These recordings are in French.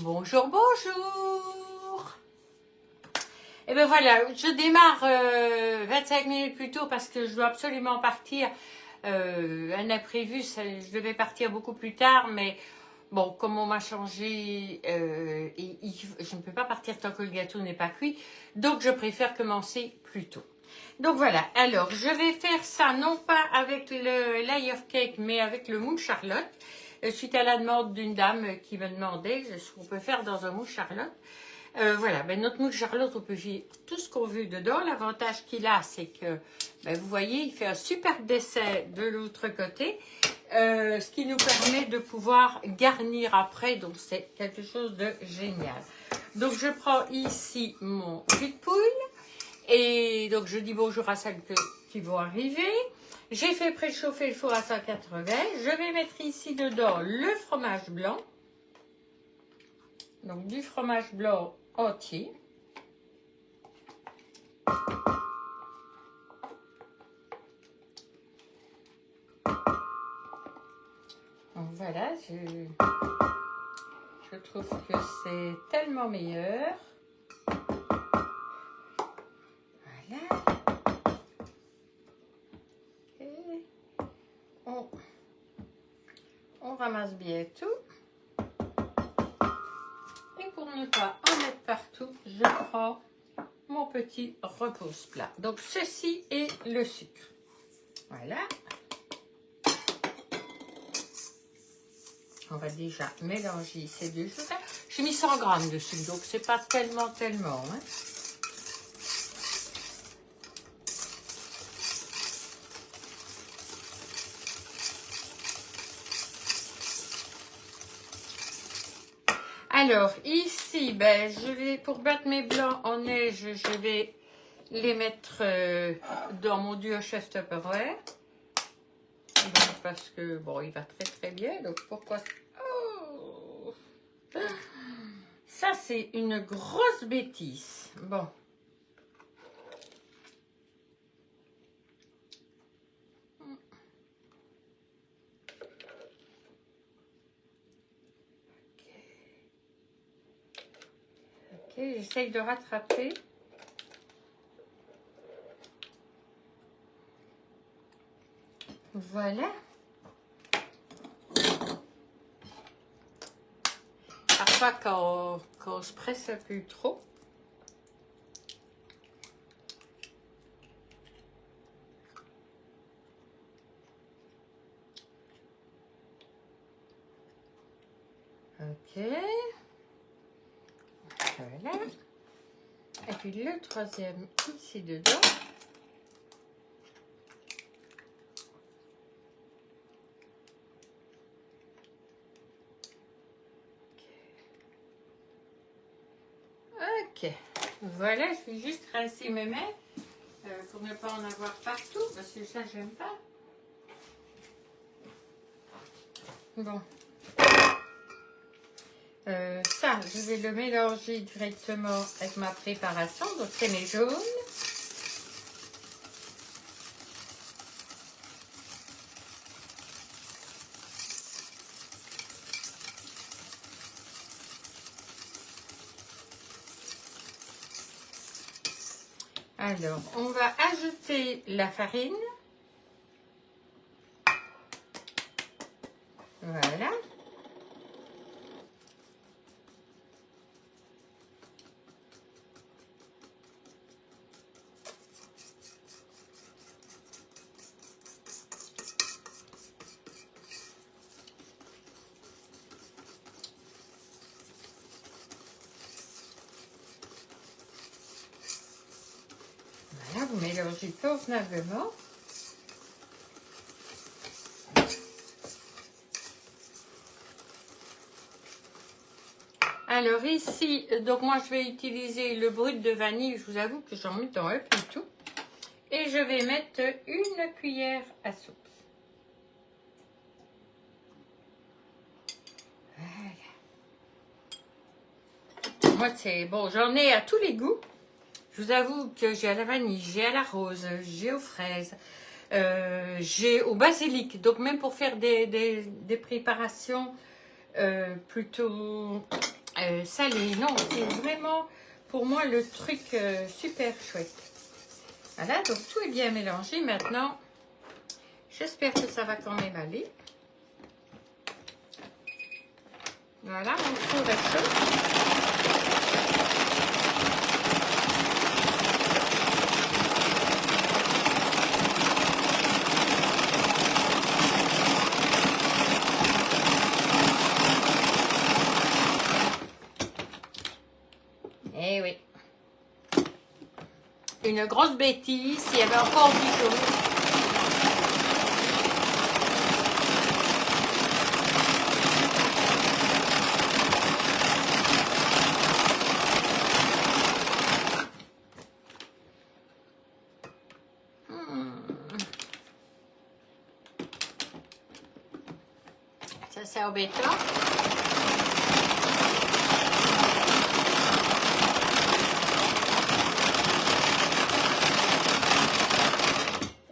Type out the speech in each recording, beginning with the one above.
Bonjour, bonjour. Et ben voilà, je démarre 25 minutes plus tôt parce que je dois absolument partir. Un imprévu, je devais partir beaucoup plus tard, mais bon, comme on m'a changé, je ne peux pas partir tant que le gâteau n'est pas cuit, donc je préfère commencer plus tôt. Donc voilà, alors je vais faire ça non pas avec le layer cake, mais avec le moule Charlotte. Suite à la demande d'une dame qui me demandait ce qu'on peut faire dans un moule Charlotte. Voilà, ben notre moule Charlotte, on peut faire tout ce qu'on veut dedans. L'avantage qu'il a, c'est que, ben vous voyez, il fait un super dessin de l'autre côté, ce qui nous permet de pouvoir garnir après. Donc c'est quelque chose de génial. Donc je prends ici mon jus de poule. Et donc je dis bonjour à celles qui vont arriver. J'ai fait préchauffer le four à 180. Je vais mettre ici dedans le fromage blanc. Donc du fromage blanc entier. Donc voilà, je trouve que c'est tellement meilleur. Voilà. Et on ramasse bien tout. Et pour ne pas en mettre partout, je prends mon petit repose-plat. Donc ceci est le sucre. Voilà. On va déjà mélanger ces deux choses. J'ai mis 100 grammes de sucre, donc c'est pas tellement. Hein. Alors ici, ben, je vais pour battre mes blancs en neige, je vais les mettre dans mon duo chef Tupperware. Parce que bon, il va très bien. Donc pourquoi? Oh, ça c'est une grosse bêtise. Bon. Ok, j'essaye de rattraper. Voilà. Parfois, quand on se presse un peu trop, ok. Voilà. Et puis le troisième ici dedans. Ok. Voilà, je vais juste rincer mes mains pour ne pas en avoir partout, parce que ça, j'aime pas. Bon. Ça, je vais le mélanger directement avec ma préparation. Donc, c'est mes jaunes. Alors, on va ajouter la farine. Voilà. Voilà, vous mélangez convenablement. Alors ici, donc moi je vais utiliser le brut de vanille. Je vous avoue que j'en mets dans un peu tout. Et je vais mettre une cuillère à soupe. Voilà. Moi c'est bon, j'en ai à tous les goûts. Je vous avoue que j'ai à la vanille, j'ai à la rose, j'ai aux fraises, j'ai au basilic. Donc même pour faire des préparations plutôt salé. Non, c'est vraiment pour moi le truc super chouette. Voilà, donc tout est bien mélangé maintenant. J'espère que ça va quand même aller. Voilà, mon four est chaud. Eh oui. Une grosse bêtise, s'il y avait encore du jaune. Ça, c'est embêtant.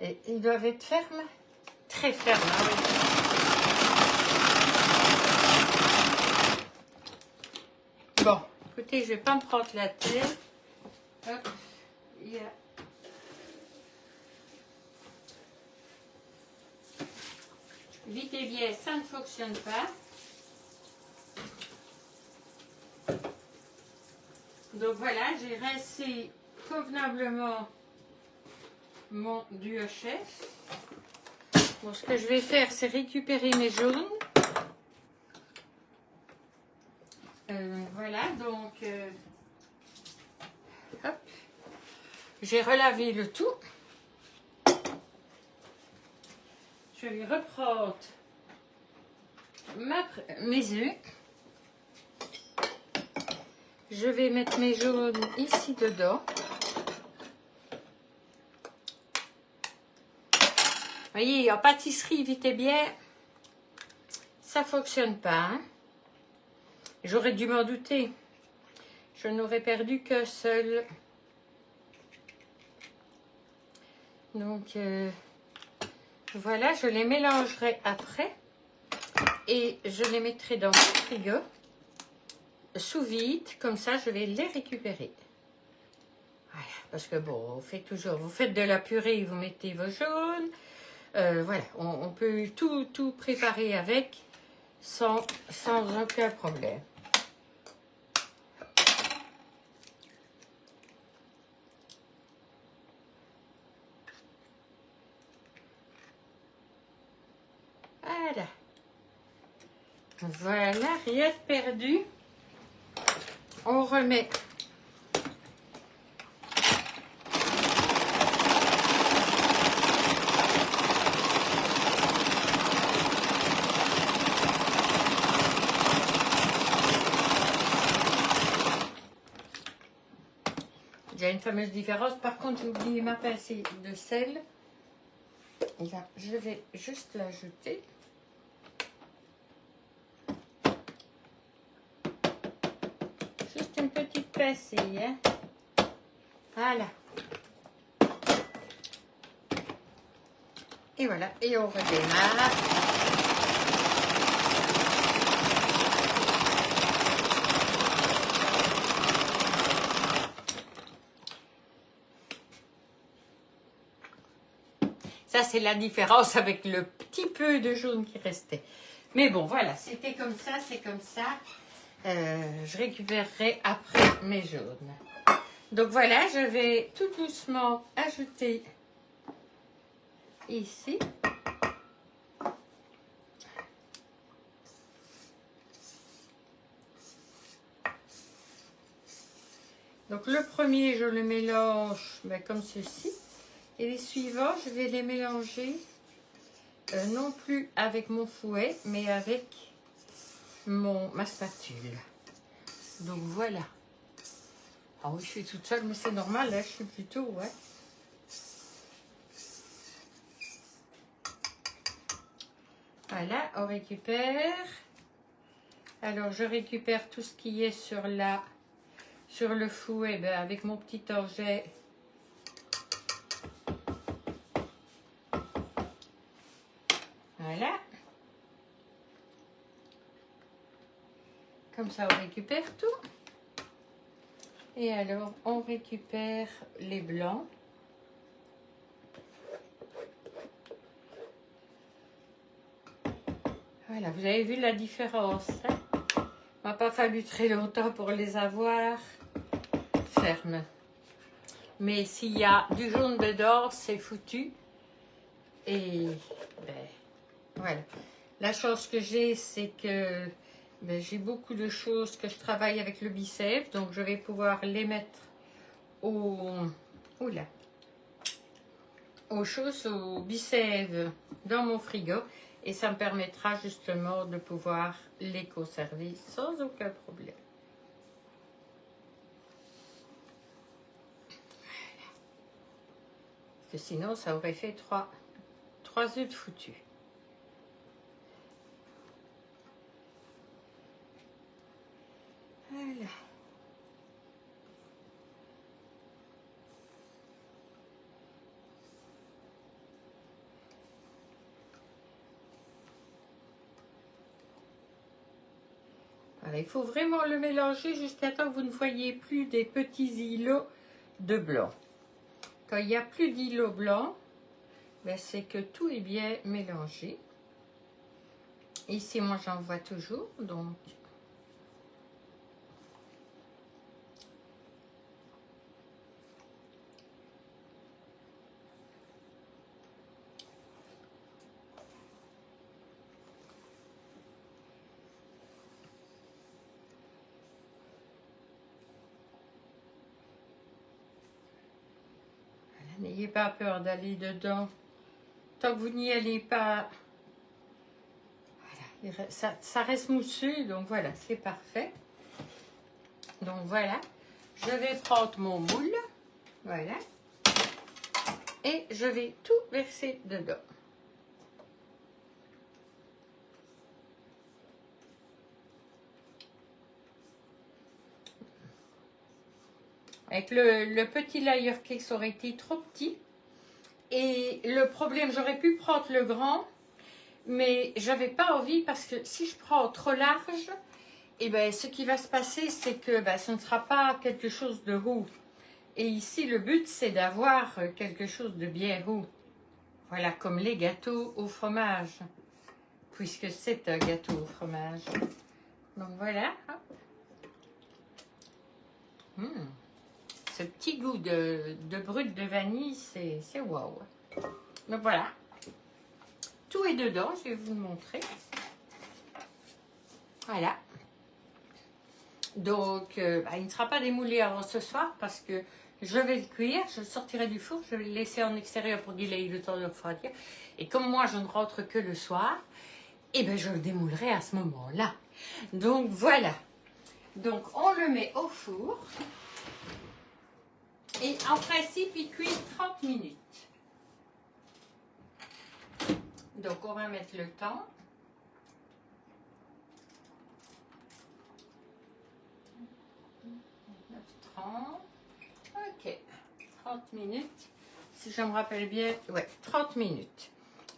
Et ils doivent être fermes. Très fermes, hein, oui. Bon, écoutez, je vais pas me prendre la tête. Hop, il y a... Vite et bien, ça ne fonctionne pas. Donc voilà, j'ai rincé convenablement mon UHF. Bon, ce que je vais faire, c'est récupérer mes jaunes. Voilà, donc hop, j'ai relavé le tout. Je vais reprendre mes œufs. Je vais mettre mes jaunes ici dedans. Vous voyez, en pâtisserie, vite et bien, ça ne fonctionne pas. Hein. J'aurais dû m'en douter. Je n'aurais perdu qu'un seul. Donc, voilà, je les mélangerai après. Et je les mettrai dans le frigo. Sous vide, comme ça, je vais les récupérer. Voilà, parce que bon, vous faites de la purée, vous mettez vos jaunes. Voilà, on peut tout préparer avec sans aucun problème. Voilà. Voilà, rien de perdu. On remet il y a une fameuse différence. Par contre, j'ai oublié ma pincée de sel. Et là, je vais juste l'ajouter. Juste une petite pincée. Hein. Voilà. Et voilà. Et on redémarre. Ça, c'est la différence avec le petit peu de jaune qui restait. Mais bon, voilà, c'était comme ça, c'est comme ça. Je récupérerai après mes jaunes. Donc voilà, je vais tout doucement ajouter ici. Donc le premier, je le mélange comme ceci. Et les suivants, je vais les mélanger non plus avec mon fouet, mais avec ma spatule. Donc voilà. Ah oui, je suis toute seule, mais c'est normal, là, je suis plutôt, ouais. Voilà, on récupère. Alors, je récupère tout ce qui est sur le fouet, avec mon petit orget. Voilà. Comme ça, on récupère tout. Et alors, on récupère les blancs. Voilà, vous avez vu la différence, hein? Il m'a pas fallu très longtemps pour les avoir fermes. Mais s'il y a du jaune dedans, c'est foutu. Et ben, voilà. La chance que j'ai, c'est que ben, j'ai beaucoup de choses que je travaille avec le biceps. Donc, je vais pouvoir les mettre oula, aux choses, au biceps dans mon frigo. Et ça me permettra justement de pouvoir les conserver sans aucun problème. Parce que sinon, ça aurait fait trois œufs de foutus. Voilà. Voilà, il faut vraiment le mélanger jusqu'à temps que vous ne voyez plus des petits îlots de blanc. Quand il n'y a plus d'îlots blancs, ben c'est que tout est bien mélangé. Ici, moi, j'en vois toujours, donc... N'ayez pas peur d'aller dedans. Tant que vous n'y allez pas, voilà, ça reste mousseux, donc voilà, c'est parfait. Donc voilà, je vais prendre mon moule, voilà, et je vais tout verser dedans. Avec le petit layer cake, ça aurait été trop petit. Et le problème, j'aurais pu prendre le grand, mais j'avais pas envie parce que si je prends trop large, et ben ce qui va se passer, c'est que ben, ce ne sera pas quelque chose de roux. Et ici, le but, c'est d'avoir quelque chose de bien roux. Voilà, comme les gâteaux au fromage, puisque c'est un gâteau au fromage. Donc voilà. Ce petit goût de brut de vanille, c'est wow. Donc voilà. Tout est dedans, je vais vous le montrer. Voilà. Donc, il ne sera pas démoulé avant ce soir parce que je vais le cuire, je le sortirai du four, je vais le laisser en extérieur pour qu'il ait le temps de refroidir. Et comme moi, je ne rentre que le soir, et ben je le démoulerai à ce moment-là. Donc, voilà. Donc, on le met au four. Et en principe, il cuit 30 minutes. Donc, on va mettre le temps. Ok, 30 minutes. Si je me rappelle bien, ouais, 30 minutes.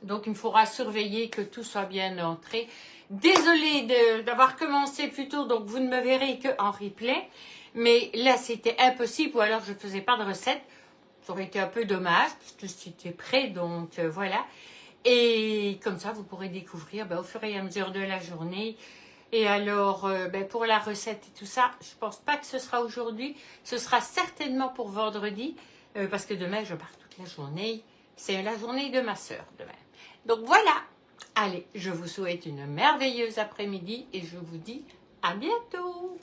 Donc, il me faudra surveiller que tout soit bien entré. Désolée d'avoir commencé plus tôt, donc vous ne me verrez qu'en replay. Mais là, c'était impossible, ou alors je ne faisais pas de recette. Ça aurait été un peu dommage, parce que c'était prêt, donc voilà. Et comme ça, vous pourrez découvrir au fur et à mesure de la journée. Et alors, pour la recette et tout ça, je ne pense pas que ce sera aujourd'hui. Ce sera certainement pour vendredi, parce que demain, je pars toute la journée. C'est la journée de ma soeur demain. Donc voilà. Allez, je vous souhaite une merveilleuse après-midi et je vous dis à bientôt.